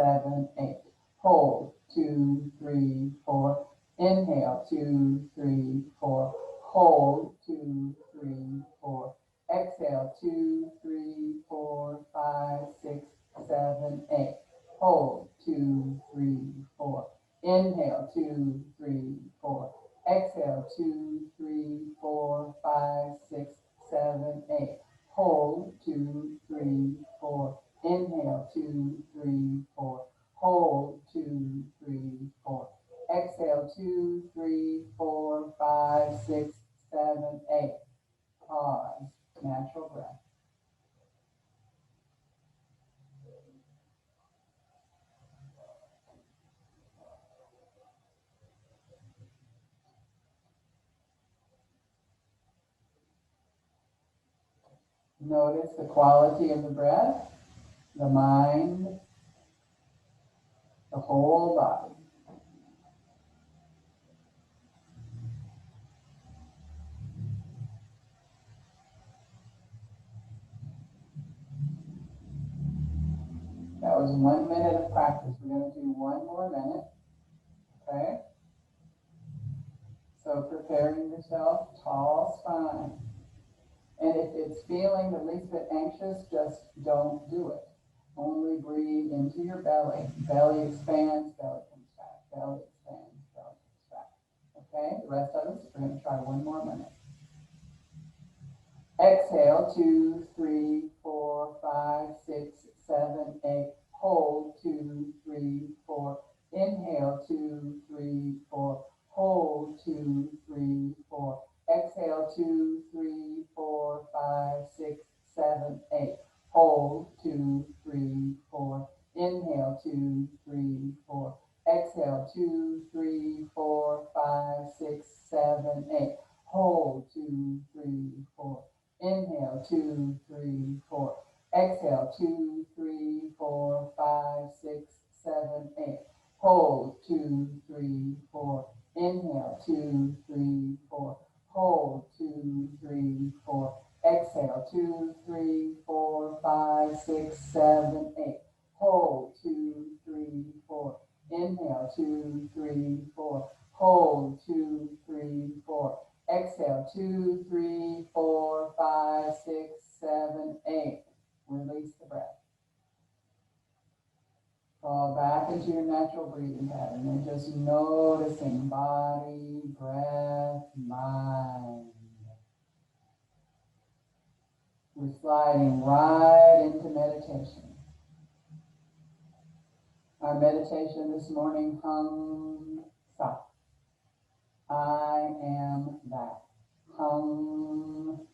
7, 8. Hold, 2, 3, 4. Inhale, 2, 3, 4. Hold, 2, 3, 4. Exhale, 2, 3, 4, 5, 6, 7, 8. Hold, 2, 3, 4. Inhale, 2, 3, 4. Exhale, 2, 3, 4, 5, 6, 7, 8. Hold, 2, 3, 4. Inhale, 2, 3, 4. Hold, 2, 3, 4. Exhale, 2, 3, 4, 5, 6, 7, 8. Pause. Natural breath. Notice the quality of the breath, the mind, the whole body. That was 1 minute of practice. We're going to do 1 more minute. Okay? So preparing yourself, tall spine. And if it's feeling the least bit anxious, just don't do it. Only breathe into your belly. Belly expands, belly comes back. Belly expands, belly comes back. Okay? The rest of us, we're going to try 1 more minute. Exhale, 2, 3, 4, 5, 6, 7, 8. Hold, 2, 3, 4. Inhale, 2, 3, 4. Hold, 2, 3, 4. Exhale, 2, 3, 4, 5, 6, 7, 8. Hold, 2, 3, 4. Inhale, 2, 3, 4. Exhale, 2, 3, 4, 5, 6, 7, 8. Hold, 2, 3, 4. Inhale, 2, 3, 4. Exhale, 2, 3, 4, 5, 6, 7, 8. Hold, 2, 3, 4. Inhale, 2, 3, 4. Hold, 2, 3, 4. Exhale, 2, 3, 4, 5, 6, 7, 8. Hold, 2, 3, 4. Inhale, 2, 3, 4. Hold, 2, 3, 4. Exhale, 2, 3, 4, 5, 6, 7, 8. Release the breath. Fall back into your natural breathing pattern and just noticing body, breath, mind. We're sliding right into meditation. Our meditation this morning, Hamsa. I am that. Hamsa.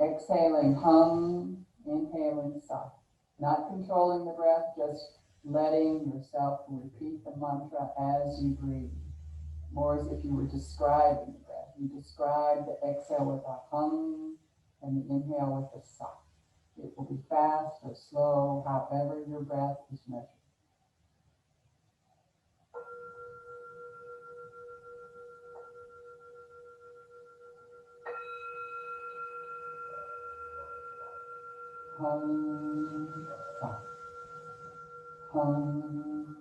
Exhaling, hum, inhaling, sa. Not controlling the breath, just letting yourself repeat the mantra as you breathe. More as if you were describing the breath. You describe the exhale with a hum and the inhale with a sa. It will be fast or slow, however your breath is measured. Hum, sa. Hum,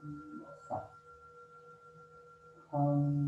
sa. Hum.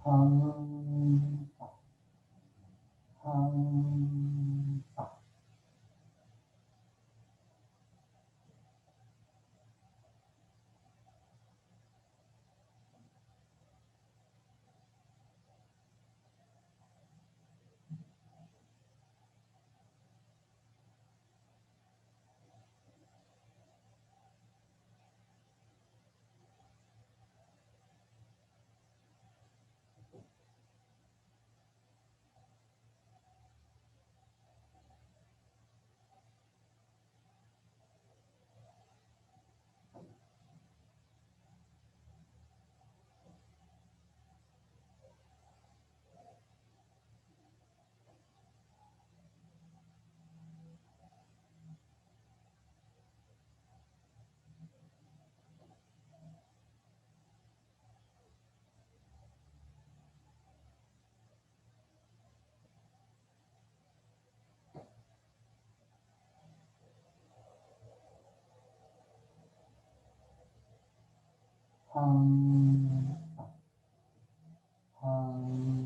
Hamsa. Hamsa. Hamsa. Hamsa.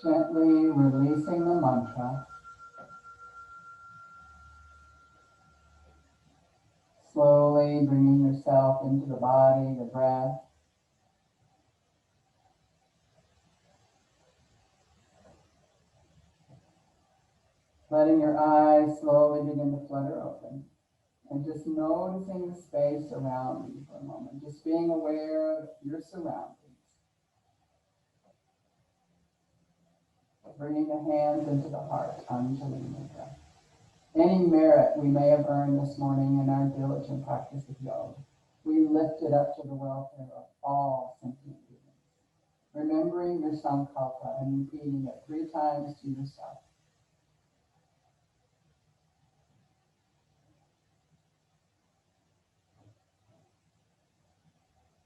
Gently releasing the mantra, slowly bringing yourself into the body, the breath, letting your eyes slowly begin to flutter open, and just noticing the space around you for a moment, just being aware of your surroundings. Bringing the hands into the heart, Anjali Mudra. Any merit we may have earned this morning in our diligent practice of yoga, we lift it up to the welfare of all sentient beings. Remembering your sankalpa and repeating it 3 times to yourself.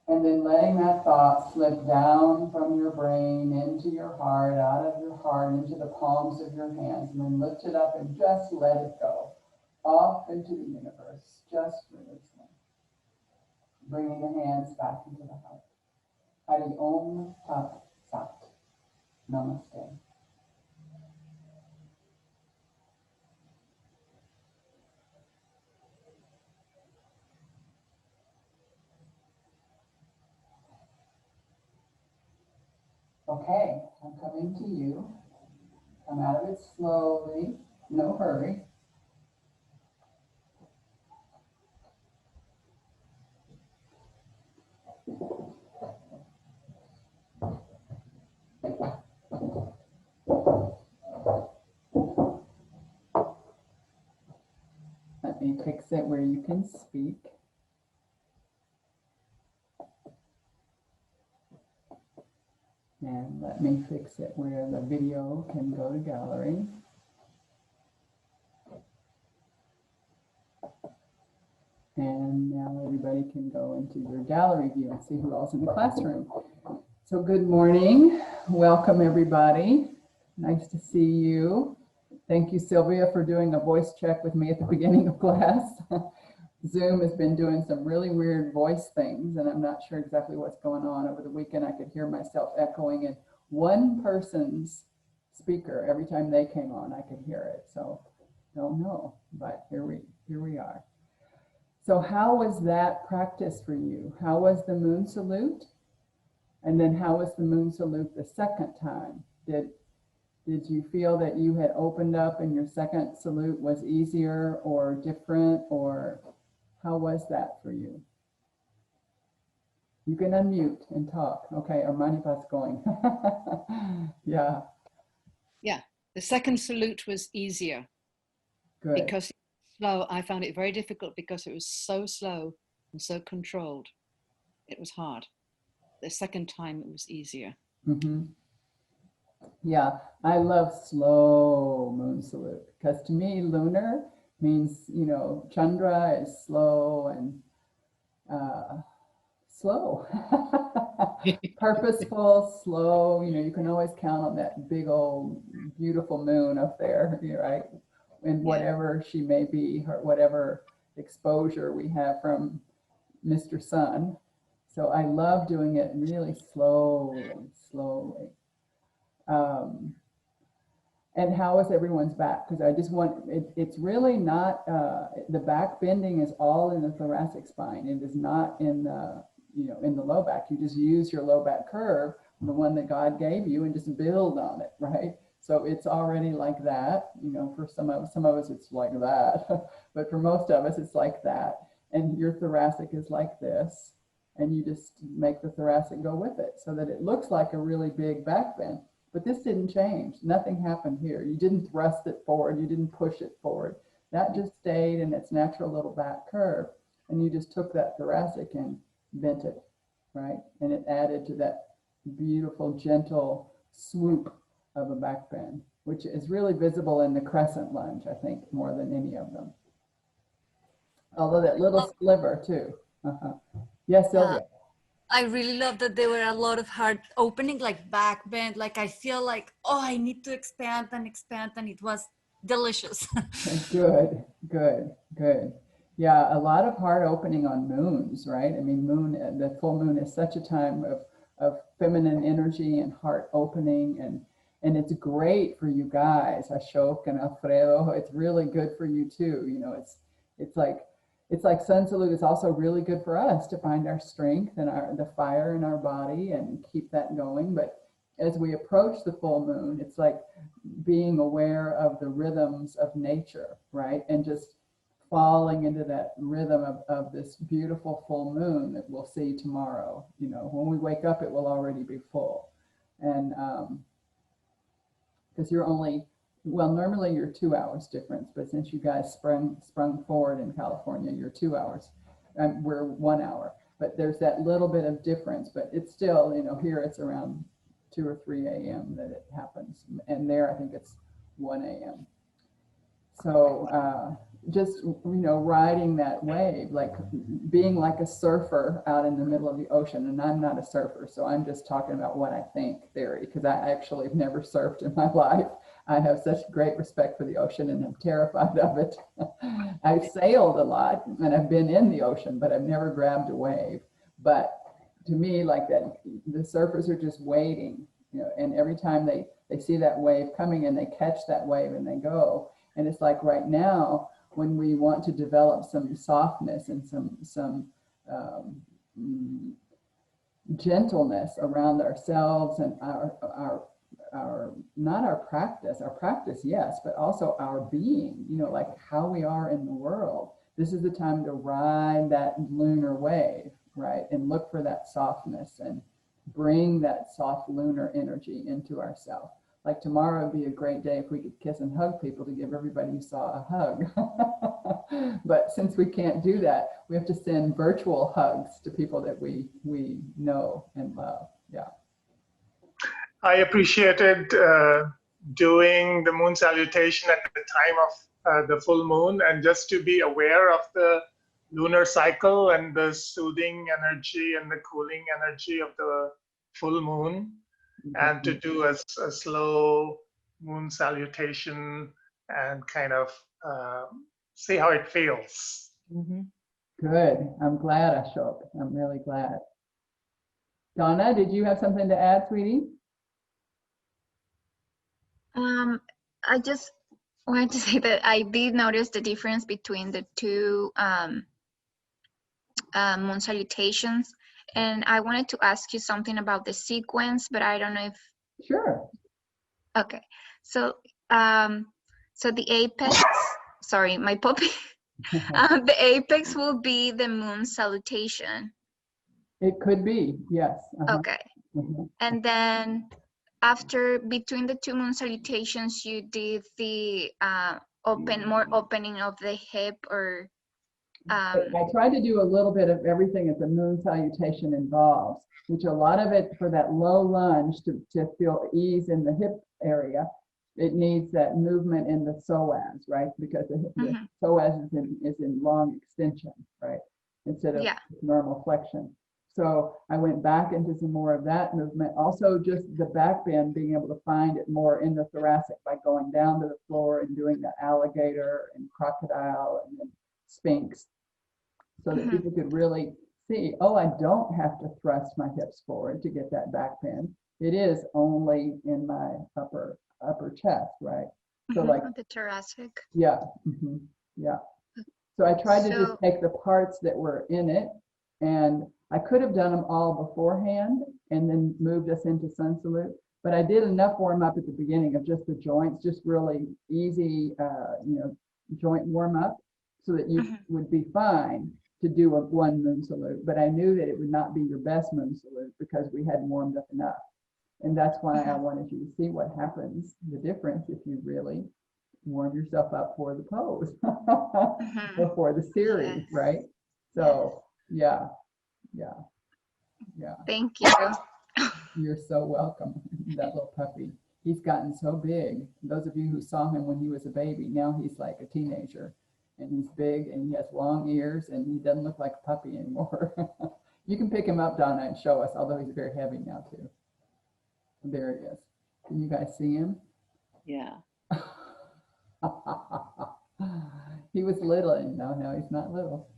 And then letting that thought slip down from your brain into your heart, out of your heart, into the palms of your hands, and then lift it up and just let it go. Off into the universe, just releasing. Bringing the hands back into the heart. Hari Om Tat Sat. Namaste. Okay, I'm coming to you. Come out of it slowly, no hurry. Let me fix it where you can speak. And let me fix it where the video can go to gallery. everybody can go into your gallery view and see who else in the classroom. So good morning. Welcome, everybody. Nice to see you. Thank you, Sylvia, for doing a voice check with me at the beginning of class. Zoom has been doing some really weird voice things, and I'm not sure exactly what's going on. Over the weekend, I could hear myself echoing in one person's speaker. Every time they came on, I could hear it. So don't know, but here we are. So how was that practice for you? How was the moon salute? And then how was the moon salute the second time? Did you feel that you had opened up and your second salute was easier or different, or how was that for you? You can unmute and talk. Okay, Armanipa's going. Yeah. Yeah, the second salute was easier. Good. Because it was slow. I found it very difficult because it was so slow and so controlled. It was hard. The second time it was easier. Mm-hmm. Yeah, I love slow moon salute because to me, lunar means, you know, Chandra is slow and slow, purposeful, slow. You know, you can always count on that big old beautiful moon up there, right? And whatever she may be, her whatever exposure we have from Mr. Sun. So I love doing it really slowly. And how is everyone's back? Because I just want, it's really not, the back bending is all in the thoracic spine. It is not in the, you know, in the low back. You just use your low back curve, the one that God gave you, and just build on it, right? So it's already like that. You know, for some of us it's like that, but for most of us it's like that. And your thoracic is like this, and you just make the thoracic go with it so that it looks like a really big back bend. But this didn't change. Nothing happened here. You didn't thrust it forward. You didn't push it forward. That just stayed in its natural little back curve. And you just took that thoracic and bent it, right? And it added to that beautiful, gentle swoop of a back bend, which is really visible in the crescent lunge, I think, more than any of them. Although that little sliver too. Yes, Sylvia. I really love that there were a lot of hard opening, like back bend. Like I feel like, oh, I need to expand, and it was delicious. Good. Yeah, a lot of heart opening on moons, right? I mean, the full moon is such a time of feminine energy and heart opening, and it's great for you guys, Ashok and Alfredo. It's really good for you too. You know, it's like sun salute is also really good for us to find our strength and the fire in our body and keep that going. But as we approach the full moon, it's like being aware of the rhythms of nature, right? And just falling into that rhythm of this beautiful full moon that we'll see tomorrow. You know, when we wake up, it will already be full. And because you're only, well, normally you're 2 hours difference, but since you guys sprung forward in California, you're 2 hours. We're 1 hour, but there's that little bit of difference, but it's still, you know, here it's around 2 or 3 a.m. that it happens. And there, I think it's 1 a.m. So just, you know, riding that wave, like being like a surfer out in the middle of the ocean. And I'm not a surfer, so I'm just talking about what I think theory, because I actually have never surfed in my life. I have such great respect for the ocean and I'm terrified of it. I've sailed a lot and I've been in the ocean, but I've never grabbed a wave. But to me, like that, the surfers are just waiting, you know, and every time they see that wave coming and they catch that wave and they go. And it's like right now, when we want to develop some softness and some gentleness around ourselves and our not our practice, yes, but also our being, you know, like how we are in the world. This is the time to ride that lunar wave, right? And look for that softness and bring that soft lunar energy into ourselves. Like tomorrow would be a great day if we could kiss and hug people to give everybody who saw a hug. But since we can't do that, we have to send virtual hugs to people that we know and love. Yeah. I appreciated doing the moon salutation at the time of the full moon, and just to be aware of the lunar cycle and the soothing energy and the cooling energy of the full moon, and to do a slow moon salutation and kind of see how it feels. Good. I'm glad, Ashok. I'm really glad. Donna, did you have something to add, sweetie? I just wanted to say that I did notice the difference between the two moon salutations, and I wanted to ask you something about the sequence, but I don't know if. Sure. Okay, so so the apex. Sorry, my puppy. The apex will be the moon salutation. It could be, yes. Okay, and then after between the two moon salutations, you did the more opening of the hip, or I tried to do a little bit of everything that the moon salutation involves, which a lot of it for that low lunge to feel ease in the hip area, it needs that movement in the psoas, right? Because the psoas is in long extension, right? Instead of normal flexion. So I went back into some more of that movement. Also just the back bend, being able to find it more in the thoracic by going down to the floor and doing the alligator and crocodile and then sphinx, so that people could really see, oh, I don't have to thrust my hips forward to get that back bend. It is only in my upper chest, right? So like the thoracic. Yeah. So I tried to just take the parts that were in it, and I could have done them all beforehand and then moved us into sun salute, but I did enough warm up at the beginning of just the joints, just really easy, joint warm up, so that you would be fine to do one moon salute. But I knew that it would not be your best moon salute because we hadn't warmed up enough. And that's why I wanted you to see what happens, the difference, if you really warm yourself up for the pose or for the series, right? So, yeah. Thank you. You're so welcome. That little puppy. He's gotten so big. Those of you who saw him when he was a baby, now he's like a teenager. And he's big and he has long ears and he doesn't look like a puppy anymore. You can pick him up, Donna, and show us, although he's very heavy now too. There he is. Can you guys see him? Yeah. He was little and now he's not little.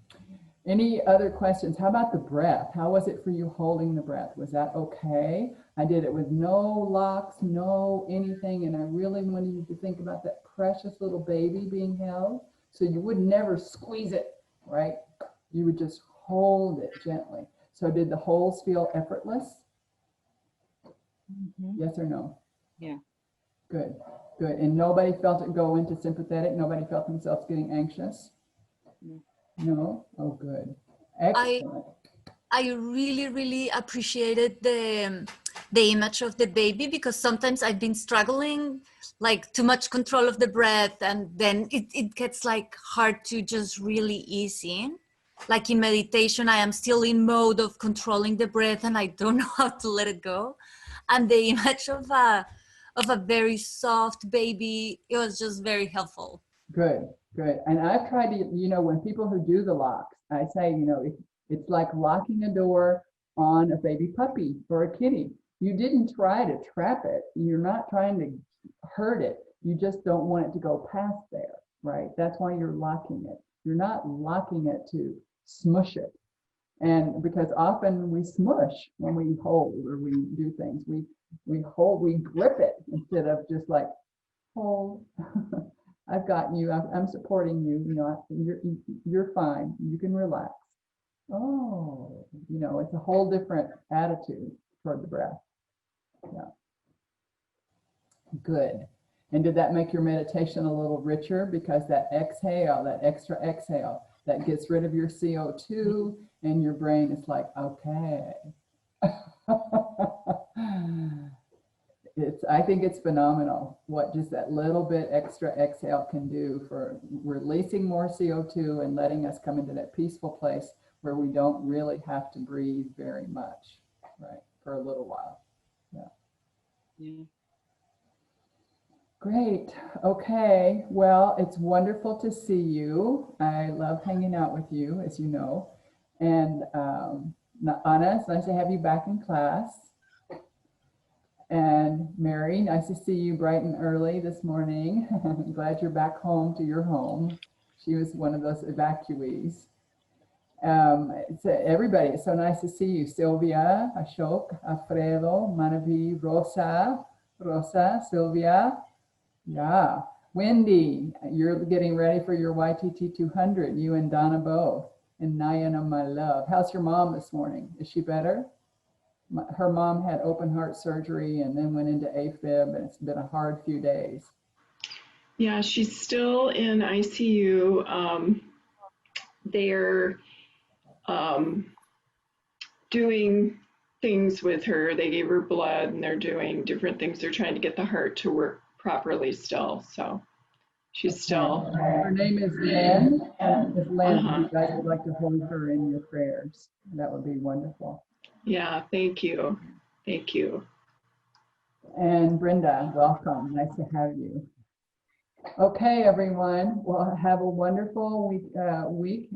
Any other questions? How about the breath? How was it for you holding the breath? Was that okay? I did it with no locks, no anything, and I really wanted you to think about that precious little baby being held. So you would never squeeze it, right? You would just hold it gently. So did the holds feel effortless? Yes or no? Yeah. Good. And nobody felt it go into sympathetic? Nobody felt themselves getting anxious? No? Oh, good. Excellent. I really, really appreciated the image of the baby, because sometimes I've been struggling, like too much control of the breath, and then it gets like hard to just really ease in. Like in meditation, I am still in mode of controlling the breath and I don't know how to let it go. And the image of a very soft baby, it was just very helpful. Good. And I've tried to, when people who do the locks, I say, it's like locking a door on a baby puppy or a kitty. You didn't try to trap it. You're not trying to hurt it. You just don't want it to go past there, right? That's why you're locking it. You're not locking it to smush it. And because often we smush when we hold or we do things, we hold, we grip it instead of just like hold. I've got you. I'm supporting you. You're fine. You can relax. Oh, it's a whole different attitude toward the breath. Yeah. Good. And did that make your meditation a little richer? Because that exhale, that extra exhale, that gets rid of your CO2 and your brain is like, okay. I think it's phenomenal what just that little bit extra exhale can do for releasing more CO2 and letting us come into that peaceful place where we don't really have to breathe very much, right? For a little while. Yeah. Great. Okay. Well, it's wonderful to see you. I love hanging out with you, as you know. And Anna, it's nice to have you back in class. And Mary, nice to see you bright and early this morning. I'm glad you're back home to your home. She was one of those evacuees. Everybody, it's so nice to see you. Sylvia, Ashok, Alfredo, Manavi, Rosa, Sylvia. Yeah. Wendy, you're getting ready for your YTT 200, you and Donna both. And Nayana, my love. How's your mom this morning? Is she better? Her mom had open heart surgery and then went into AFib, and it's been a hard few days. Yeah, she's still in ICU. They're doing things with her. They gave her blood and they're doing different things. They're trying to get the heart to work properly still. So she's still. Her name is Lynn. If Lynn, you guys would like to hold her in your prayers, that would be wonderful. Yeah, thank you. Thank you. And Brenda, welcome. Nice to have you. Okay, everyone. Well, have a wonderful week,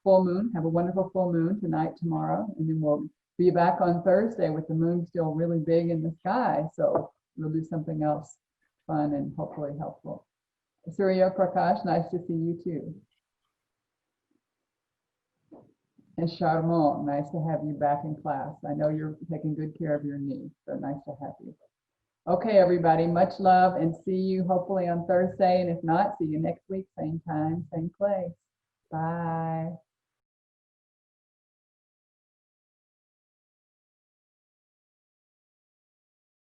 full moon. Have a wonderful full moon tonight, tomorrow, and then we'll be back on Thursday with the moon still really big in the sky. So we'll do something else fun and hopefully helpful. Surya Prakash, nice to see you too. And Charmant, nice to have you back in class. I know you're taking good care of your knee, so nice to have you. Okay, everybody, much love, and see you hopefully on Thursday. And if not, see you next week, same time, same place. Bye.